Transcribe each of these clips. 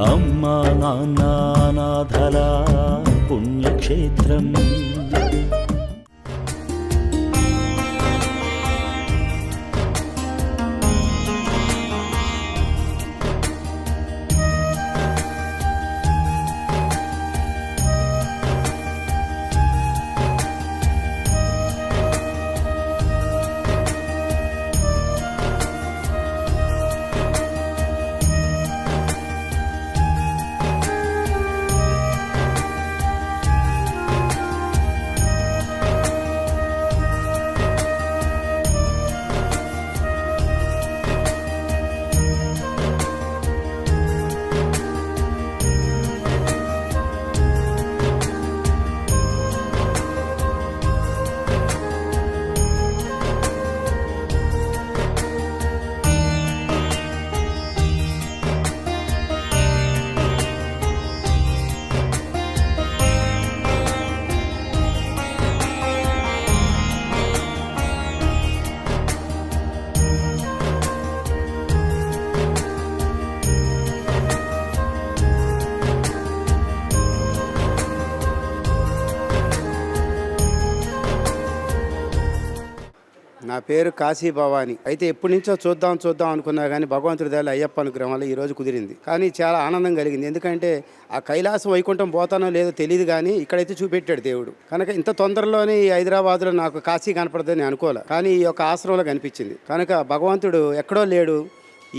అమ్మా నాన్న అనాథల పుణ్యక్షేత్రం. నా పేరు కాశీ భవాని. అయితే ఎప్పటి నుంచో చూద్దాం అనుకున్నా కానీ భగవంతుడి దయలో అయ్యప్ప అనుగ్రహం వల్ల ఈరోజు కుదిరింది. కానీ చాలా ఆనందం కలిగింది. ఎందుకంటే ఆ కైలాసం వైకుంఠం పోతానో లేదో తెలియదు, కానీ ఇక్కడైతే చూపెట్టాడు దేవుడు. కనుక ఇంత తొందరలోనే ఈ హైదరాబాద్లో నాకు కాశీ కనపడదని అనుకోలే, కానీ ఈ యొక్క ఆశ్రమంలో కనిపించింది. కనుక భగవంతుడు ఎక్కడో లేడు,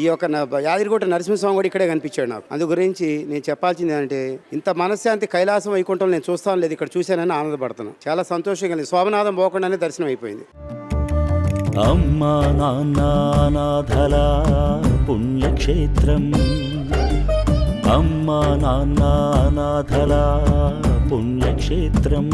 ఈ యొక్క యాదగిరిగుట్ట నరసింహస్వామి కూడా ఇక్కడే కనిపించాడు నాకు. అందు గురించి నేను చెప్పాల్సింది అంటే, ఇంత మనశ్శాంతి కైలాసం వైకుంఠం నేను చూస్తాను లేదు, ఇక్కడ చూశానని ఆనందపడుతున్నాను. చాలా సంతోషంగా కలిగింది. శోభనాథం పోకుండానే దర్శనం అయిపోయింది. అమ్మా నాన్న అనాథల పుణ్యక్షేత్రం. అమ్మా నాన్న అనాథల పుణ్యక్షేత్రం.